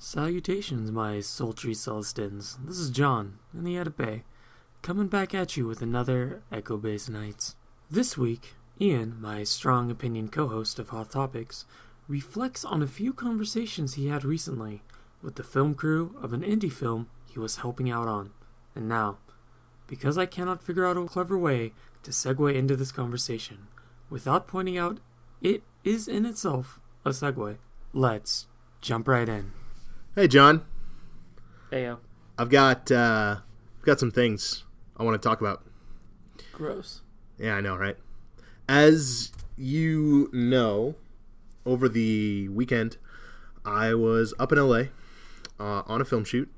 Salutations, my sultry Celestins. This is John, in the Edit Bay, coming back at you with another Echo Base Nights. This week, Ian, my strong opinion co-host of Hoth Topics, reflects on a few conversations he had recently with the film crew of an indie film he was helping out on. And now, because I cannot figure out a clever way to segue into this conversation without pointing out it is in itself a segue, let's jump right in. Hey, John. Heyo. I've got some things I want to talk about. Gross. Yeah, I know, right? As you know, over the weekend, I was up in LA on a film shoot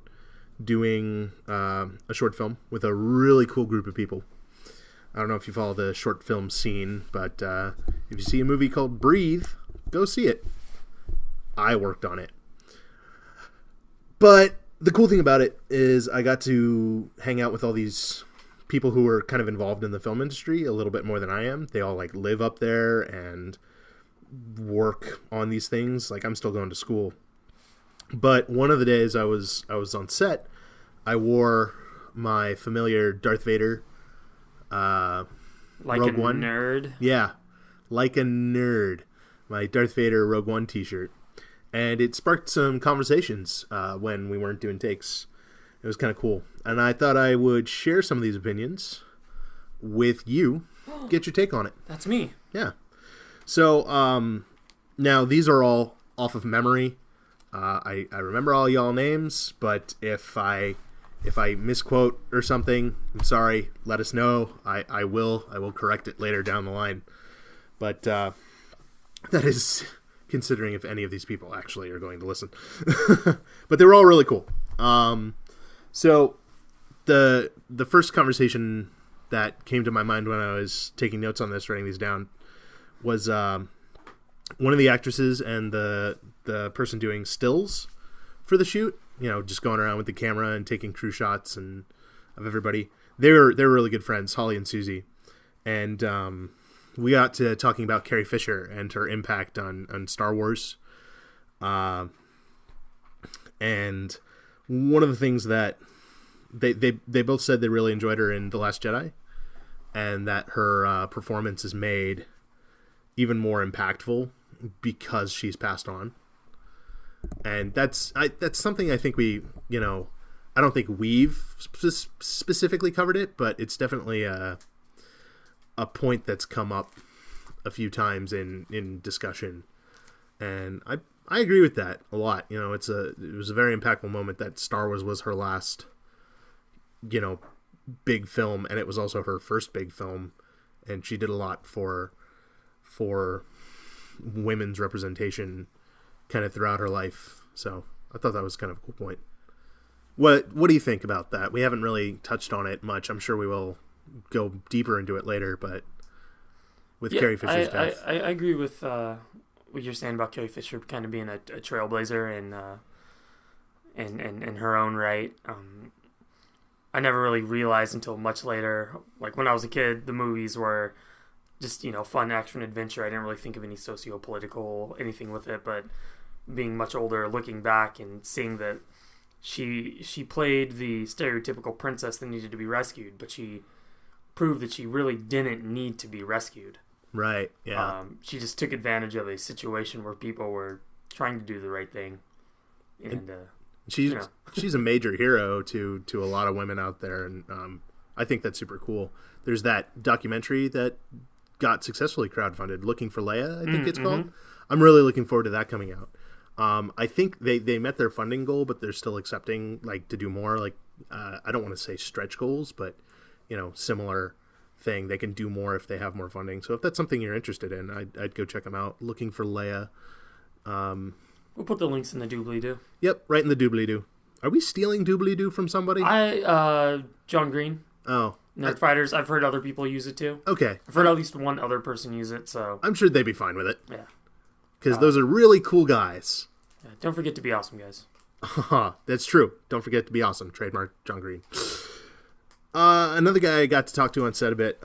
doing a short film with a really cool group of people. I don't know if you follow the short film scene, but if you see a movie called Breathe, go see it. I worked on it. But the cool thing about it is I got to hang out with all these people who are kind of involved in the film industry a little bit more than I am. They all live up there and work on these things. I'm still going to school. But one of the days I was on set, I wore my familiar Darth Vader Like Rogue a One. nerd. Yeah, like a nerd. My Darth Vader Rogue One t-shirt. And it sparked some conversations when we weren't doing takes. It was kind of cool. And I thought I would share some of these opinions with you. Get your take on it. That's me. Yeah. So, now these are all off of memory. I remember all y'all names, but if I misquote or something, I'm sorry. Let us know. I will correct it later down the line. But that is considering if any of these people actually are going to listen. But they were all really cool. So the first conversation that came to my mind when I was taking notes on this, writing these down, was one of the actresses and the person doing stills for the shoot. You know, just going around with the camera and taking crew shots and of everybody. They're really good friends, Holly and Susie. And we got to talking about Carrie Fisher and her impact on Star Wars. And one of the things that they both said they really enjoyed her in The Last Jedi, and that her performance is made even more impactful because she's passed on. And that's something I think we, I don't think we've specifically covered it, but it's definitely a point that's come up a few times in discussion. And I agree with that a lot. It was a very impactful moment that Star Wars was her last, big film, and it was also her first big film, and she did a lot for women's representation kind of throughout her life. So I thought that was kind of a cool point. What do you think about that? We haven't really touched on it much. I'm sure we will go deeper into it later, but with Carrie Fisher's death. I agree with what you're saying about Carrie Fisher kind of being a trailblazer in her own right. I never really realized until much later, when I was a kid, the movies were just, fun action adventure. I didn't really think of any socio-political anything with it, but being much older, looking back and seeing that she played the stereotypical princess that needed to be rescued, but she proved that she really didn't need to be rescued. Right, yeah. She just took advantage of a situation where people were trying to do the right thing. And she's a major hero to a lot of women out there, and I think that's super cool. There's that documentary that got successfully crowdfunded, Looking for Leia, I think it's called. I'm really looking forward to that coming out. I think they met their funding goal, but they're still accepting to do more. I don't want to say stretch goals, but similar thing. They can do more if they have more funding. So if that's something you're interested in, I'd go check them out. Looking for Leia. We'll put the links in the doobly-doo. Yep, right in the doobly-doo. Are we stealing doobly-doo from somebody? John Green. Oh. Nerd Fighters. I've heard other people use it too. Okay. I've heard at least one other person use it, so I'm sure they'd be fine with it. Yeah. Because those are really cool guys. Yeah, don't forget to be awesome, guys. That's true. Don't forget to be awesome. Trademark John Green. Another guy I got to talk to on set a bit,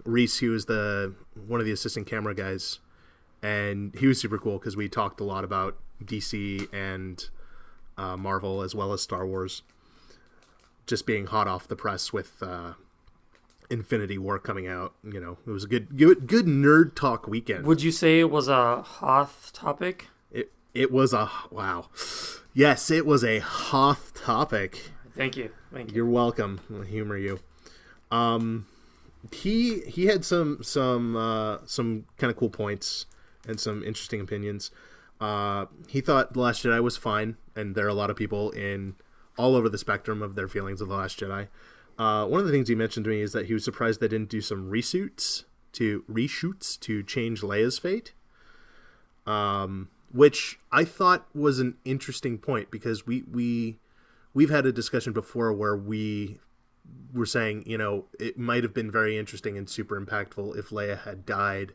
Reese, he was one of the assistant camera guys, and he was super cool because we talked a lot about DC and Marvel as well as Star Wars, just being hot off the press with Infinity War coming out. You know, it was a good nerd talk weekend. Would you say it was a Hoth topic? It was a wow. Yes, it was a Hoth topic. Thank you. You're welcome. I'll humor you. He had some kind of cool points and some interesting opinions. He thought The Last Jedi was fine, and there are a lot of people all over the spectrum of their feelings of The Last Jedi. One of the things he mentioned to me is that he was surprised they didn't do some reshoots to change Leia's fate. Which I thought was an interesting point, because we've had a discussion before where we were saying, you know, it might have been very interesting and super impactful if Leia had died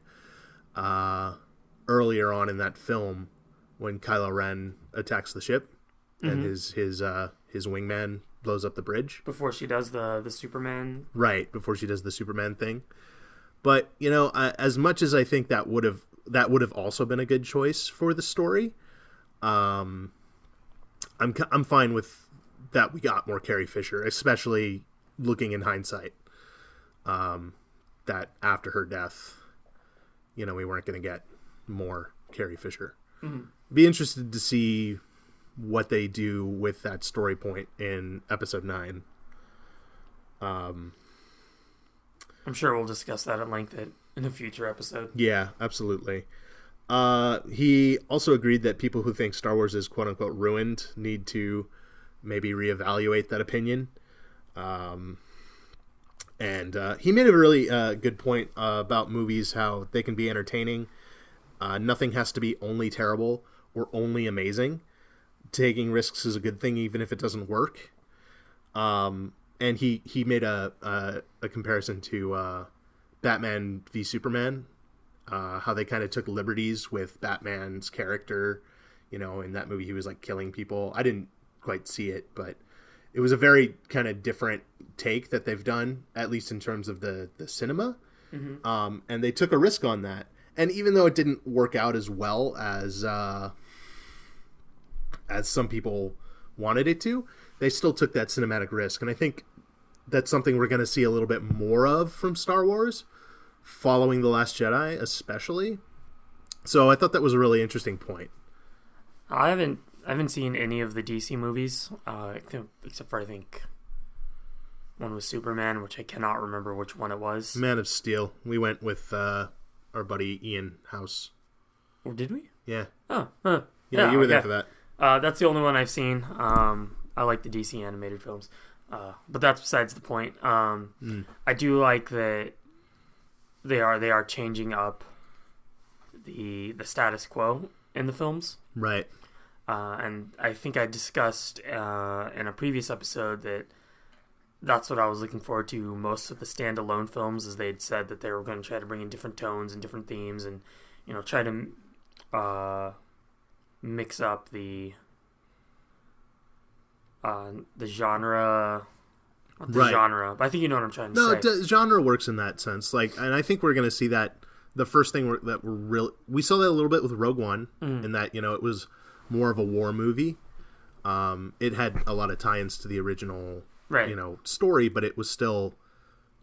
earlier on in that film when Kylo Ren attacks the ship and his wingman blows up the bridge before she does the Superman. Right, before she does the Superman thing. But you know, as much as I think that would have also been a good choice for the story, I'm fine with that. We got more Carrie Fisher, especially looking in hindsight, that after her death, you know, we weren't going to get more Carrie Fisher. Be interested to see what they do with that story point in episode 9. I'm sure we'll discuss that at length in a future episode. Yeah, absolutely. He also agreed that people who think Star Wars is quote-unquote ruined need to maybe reevaluate that opinion. And he made a really good point about movies, how they can be entertaining. Nothing has to be only terrible or only amazing. Taking risks is a good thing, even if it doesn't work. And he made a comparison to Batman v Superman, how they kind of took liberties with Batman's character. You know, in that movie he was like killing people. I didn't quite see it, but it was a very kind of different take that they've done, at least in terms of the cinema. And they took a risk on that. And even though it didn't work out as well as some people wanted it to, they still took that cinematic risk. And I think that's something we're going to see a little bit more of from Star Wars, following The Last Jedi especially. So I thought that was a really interesting point. I haven't seen any of the DC movies, except for I think one was Superman, which I cannot remember which one it was. Man of Steel. We went with our buddy Ian House. Or did we? Yeah. Yeah, you were there for that. That's the only one I've seen. I like the DC animated films, but that's besides the point. I do like that they are changing up the status quo in the films. Right. And I think I discussed in a previous episode that's what I was looking forward to most of the standalone films, as they'd said that they were going to try to bring in different tones and different themes, and you know, try to mix up the genre. Not the genre, but I think you know what I'm trying to say. No, genre works in that sense. Like, and I think we're going to see that. The first thing we saw that a little bit with Rogue One, in that, you know, it was more of a war movie. It had a lot of tie-ins to the original, you know, story, but it was still,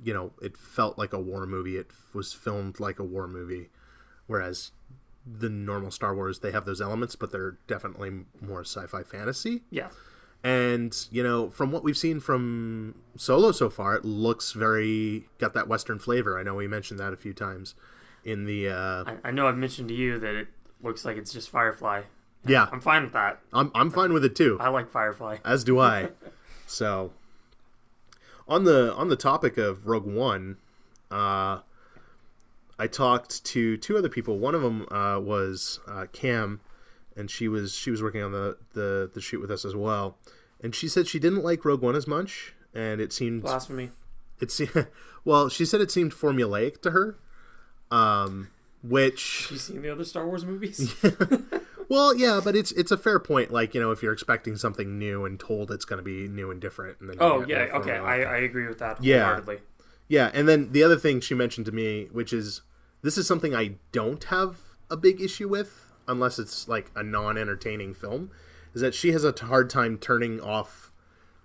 you know, it felt like a war movie. It was filmed like a war movie, whereas the normal Star Wars, they have those elements, but they're definitely more sci-fi fantasy. Yeah. And, you know, from what we've seen from Solo so far, it looks got that Western flavor. I know we mentioned that a few times in the... I know I've mentioned to you that it looks like it's just Firefly. Yeah. I'm fine with that. I'm fine with it too. I like Firefly. As do I. So, on the topic of Rogue One, I talked to two other people. One of them was Cam, and she was working on the shoot with us as well. And she said she didn't like Rogue One as much, and it seemed... Blasphemy. Well, she said it seemed formulaic to her, which... You seen the other Star Wars movies? Well, yeah, but it's a fair point. Like, you know, if you're expecting something new and told it's going to be new and different. And then I agree with that wholeheartedly. Yeah, and then the other thing she mentioned to me, which is, this is something I don't have a big issue with, unless it's like a non-entertaining film, is that she has a hard time turning off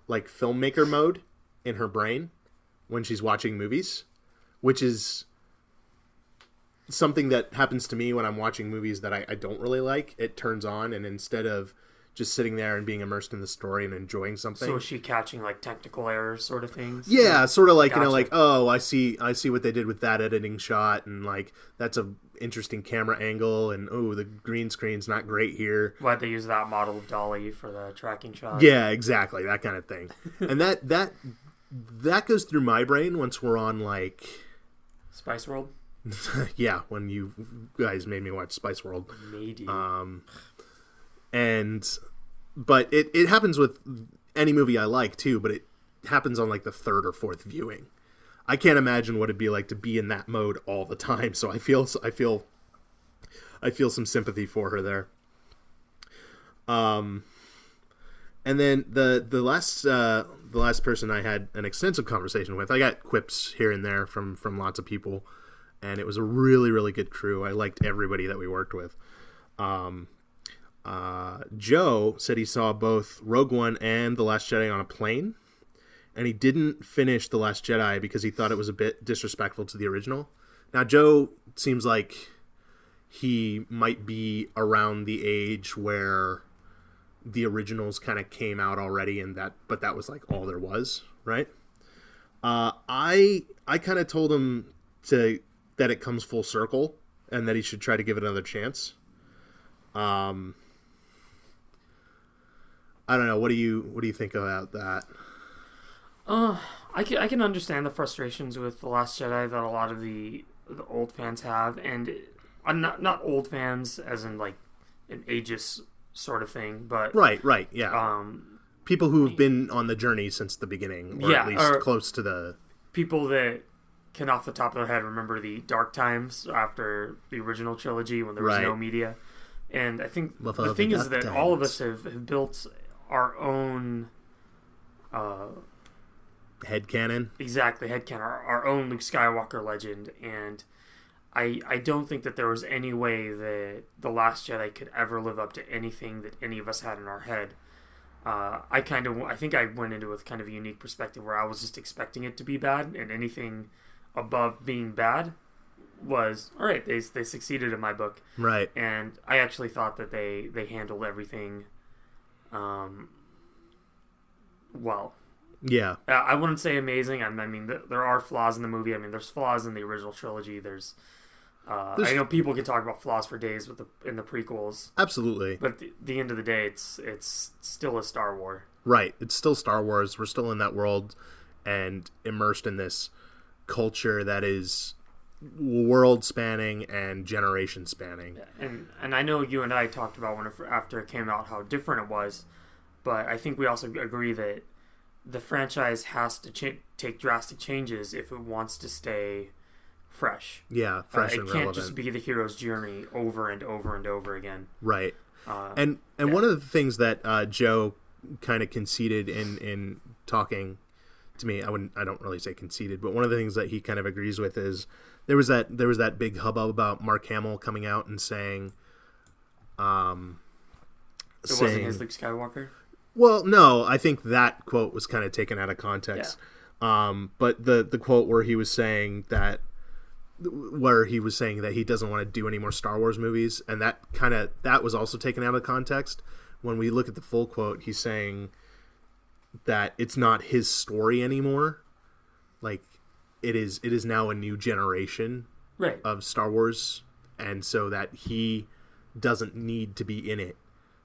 like filmmaker mode in her brain when she's watching movies, which is something that happens to me when I'm watching movies that I don't really like. It turns on, and instead of just sitting there and being immersed in the story and enjoying something. So is she catching like technical errors sort of things? Yeah, sort of like, Gotcha. like, oh, I see what they did with that editing shot, and like that's a interesting camera angle, and oh, the green screen's not great here. Why'd they use that model of Dolly for the tracking shot? Yeah, exactly, that kind of thing. And that goes through my brain once we're on like Spice World? yeah, when you guys made me watch Spice World. Maybe. But it happens with any movie I like too, but it happens on like the third or fourth viewing. I can't imagine what it'd be like to be in that mode all the time. So I feel some sympathy for her there. And then the last person I had an extensive conversation with, I got quips here and there from lots of people, and it was a really, really good crew. I liked everybody that we worked with. Joe said he saw both Rogue One and The Last Jedi on a plane, and he didn't finish The Last Jedi because he thought it was a bit disrespectful to the original. Now, Joe seems like he might be around the age where the originals kind of came out already, but that was like all there was, right? I kind of told him that it comes full circle and that he should try to give it another chance. I don't know. What do you think about that? I can understand the frustrations with The Last Jedi that a lot of the old fans have, and I'm not old fans as in like an ageist sort of thing, but right, yeah. People who have been on the journey since the beginning, or at least close to the people that can off the top of their head remember the dark times after the original trilogy when there was no media. And I think the thing is that all of us have built our own headcanon. Exactly, headcanon. Our own Luke Skywalker legend. And I don't think that there was any way that The Last Jedi could ever live up to anything that any of us had in our head. I think I went into it with kind of a unique perspective where I was just expecting it to be bad, and anything above being bad was all right. They succeeded in my book, right? And I actually thought that they handled everything, well. Yeah, I wouldn't say amazing. I mean, there are flaws in the movie. I mean, there's flaws in the original trilogy. I know people can talk about flaws for days in the prequels. Absolutely, but at the end of the day, it's still a Star Wars. Right, it's still Star Wars. We're still in that world and immersed in this culture that is world spanning and generation spanning. And I know you and I talked about after it came out how different it was, but I think we also agree that the franchise has to take drastic changes if it wants to stay fresh. Yeah, fresh and relevant. It can't just be the hero's journey over and over and over again. Right. And one of the things that Joe kind of conceded in talking to me, I don't really say conceded, but one of the things that he kind of agrees with is there was that big hubbub about Mark Hamill coming out and saying it wasn't his Luke Skywalker. Well, no, I think that quote was kind of taken out of context. Yeah. But the quote where he was saying that he doesn't want to do any more Star Wars movies, and that was also taken out of context. When we look at the full quote, he's saying that it's not his story anymore. Like it is now a new generation of Star Wars, and so that he doesn't need to be in it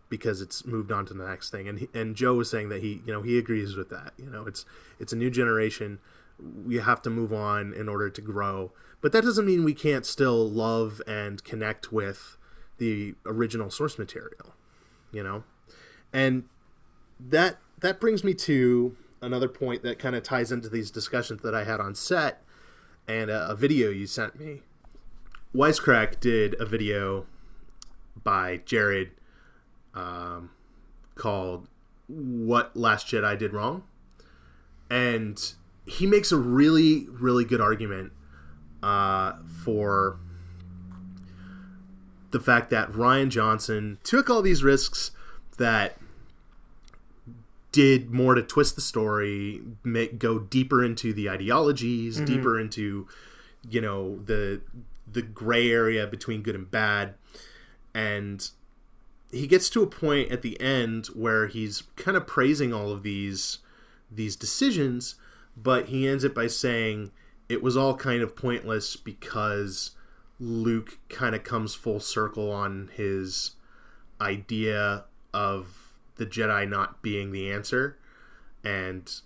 because it's moved on to the next thing. And Joe was saying that he agrees with that. It's a new generation. We have to move on in order to grow. But that doesn't mean we can't still love and connect with the original source material, And that brings me to another point that kind of ties into these discussions that I had on set and a video you sent me. Wisecrack did a video by Jared called What Last Jedi Did Wrong. And he makes a really, really good argument for the fact that Rian Johnson took all these risks that did more to twist the story, go deeper into the ideologies, deeper into, the gray area between good and bad. And he gets to a point at the end where he's kind of praising all of these decisions, but he ends it by saying it was all kind of pointless because Luke kind of comes full circle on his idea of the Jedi not being the answer, and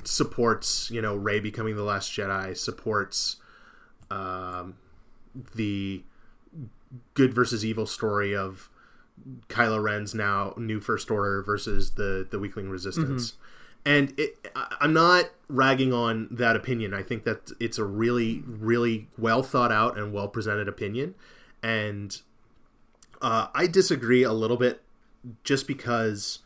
supports, Rey becoming the last Jedi, supports the good versus evil story of Kylo Ren's now new First Order versus the Weakling Resistance. And I'm not ragging on that opinion. I think that it's a really, really well thought out and well presented opinion. And I disagree a little bit, just because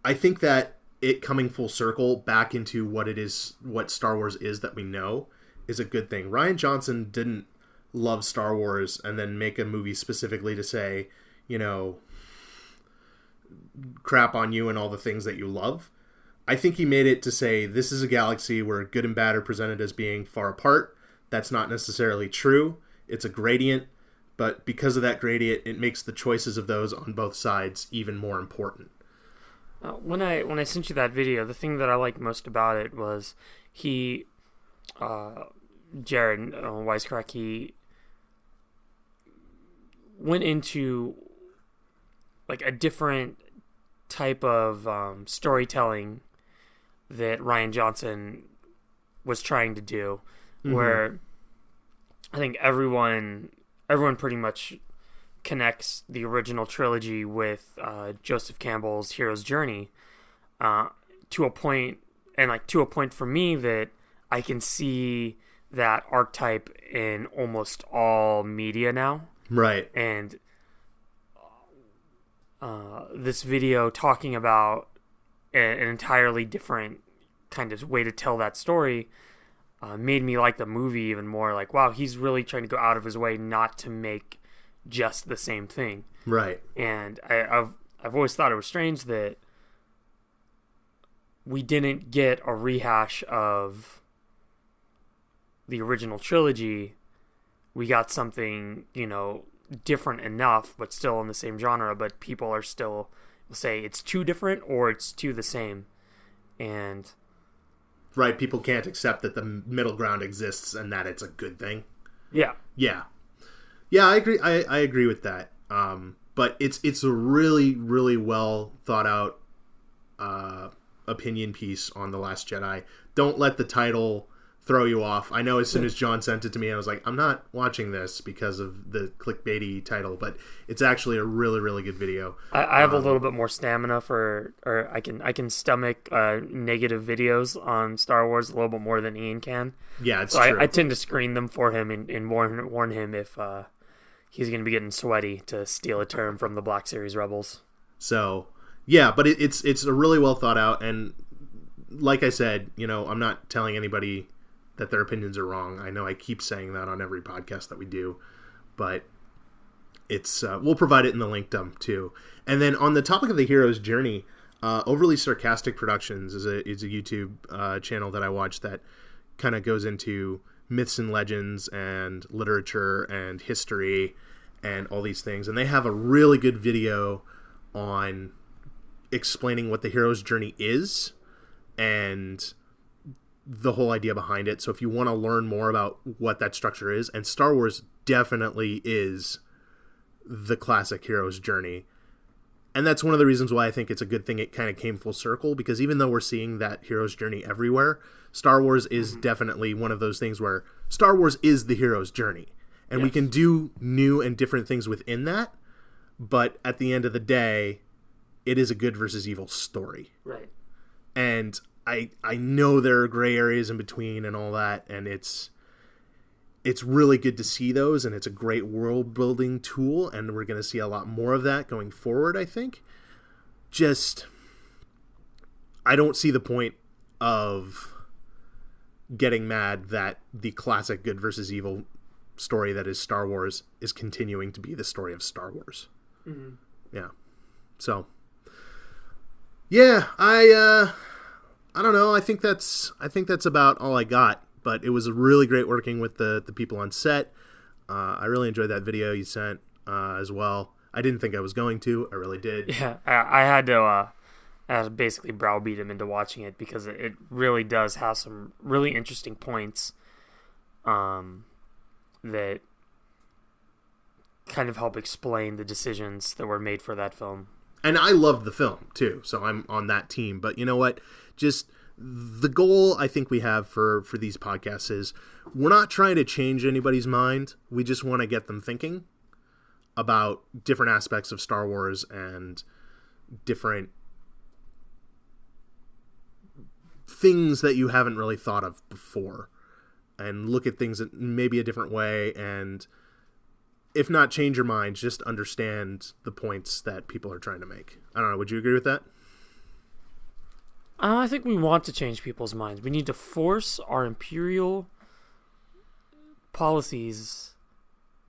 I think that it coming full circle back into what Star Wars is that we know, is a good thing. Rian Johnson didn't love Star Wars and then make a movie specifically to say, crap on you and all the things that you love. I think he made it to say, this is a galaxy where good and bad are presented as being far apart. That's not necessarily true. It's a gradient, but because of that gradient, it makes the choices of those on both sides even more important. When I sent you that video, the thing that I liked most about it was Jared Wisecrack, he went into like a different type of storytelling that Rian Johnson was trying to do, where I think everyone pretty much connects the original trilogy with Joseph Campbell's hero's journey to a point for me that I can see that archetype in almost all media now. Right. And this video talking about an entirely different kind of way to tell that story made me like the movie even more. Like, wow, he's really trying to go out of his way not to make just the same thing. Right. And I've always thought it was strange that we didn't get a rehash of the original trilogy. We got something, different enough, but still in the same genre, but people are still say it's too different or it's too the same. And right, people can't accept that the middle ground exists and that it's a good thing. Yeah. I agree. I agree with that. But it's a really, really well thought out opinion piece on The Last Jedi. Don't let the title throw you off. I know as soon as John sent it to me, I was like, I'm not watching this because of the clickbaity title, but it's actually a really, really good video. I have a little bit more stamina or I can stomach negative videos on Star Wars a little bit more than Ian can. Yeah, it's so true. I tend to screen them for him and warn him if he's going to be getting sweaty, to steal a term from the Black Series Rebels. So, yeah, but it's a really well thought out, and like I said, I'm not telling anybody that their opinions are wrong. I know I keep saying that on every podcast that we do, but it's we'll provide it in the link dump too. And then on the topic of the hero's journey, Overly Sarcastic Productions is a YouTube channel that I watch that kind of goes into myths and legends and literature and history and all these things. And they have a really good video on explaining what the hero's journey is and the whole idea behind it. So if you want to learn more about what that structure is, and Star Wars definitely is the classic hero's journey. And that's one of the reasons why I think it's a good thing it kind of came full circle, because even though we're seeing that hero's journey everywhere, Star Wars is definitely one of those things where Star Wars is the hero's journey. And we can do new and different things within that, but at the end of the day, it is a good versus evil story. Right. And I know there are gray areas in between and all that, and it's really good to see those, and it's a great world building tool, and we're going to see a lot more of that going forward, I think. Just, I don't see the point of getting mad that the classic good versus evil story that is Star Wars is continuing to be the story of Star Wars. Mm-hmm. Yeah. So, Yeah, I don't know. I think that's about all I got. But it was really great working with the people on set. I really enjoyed that video you sent as well. I didn't think I was going to. I really did. Yeah, I had to basically browbeat him into watching it because it really does have some really interesting points that kind of help explain the decisions that were made for that film. And I loved the film, too, so I'm on that team. But you know what? Just the goal I think we have for these podcasts is we're not trying to change anybody's mind. We just want to get them thinking about different aspects of Star Wars and different things that you haven't really thought of before, and look at things maybe a different way, and if not change your mind, just understand the points that people are trying to make. I don't know. Would you agree with that? I think we want to change people's minds. We need to force our Imperial policies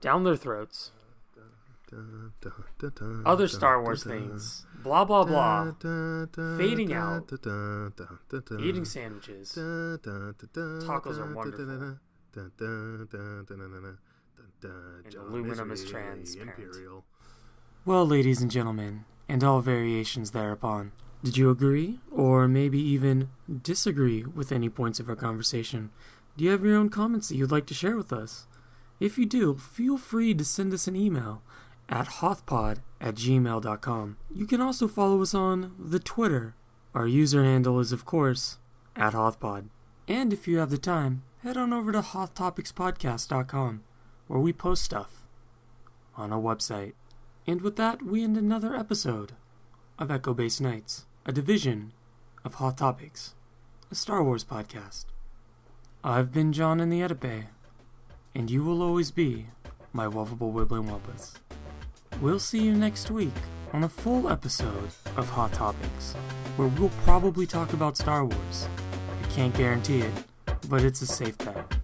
down their throats. Other Star Wars things. Blah, blah, blah. Fading out. Eating sandwiches. Tacos are wonderful. And aluminum is transparent. Well, ladies and gentlemen, and all variations thereupon, did you agree, or maybe even disagree with any points of our conversation? Do you have your own comments that you'd like to share with us? If you do, feel free to send us an email at HothPod@gmail.com. You can also follow us on the Twitter. Our user handle is, of course, @HothPod. And if you have the time, head on over to HothTopicsPodcast.com, where we post stuff on our website. And with that, we end another episode of Echo Base Nights, a division of Hoth Topics, a Star Wars podcast. I've been John in the Edit Bay, and you will always be my lovable Wibbling Wubbas. We'll see you next week on a full episode of Hoth Topics, where we'll probably talk about Star Wars. I can't guarantee it, but it's a safe bet.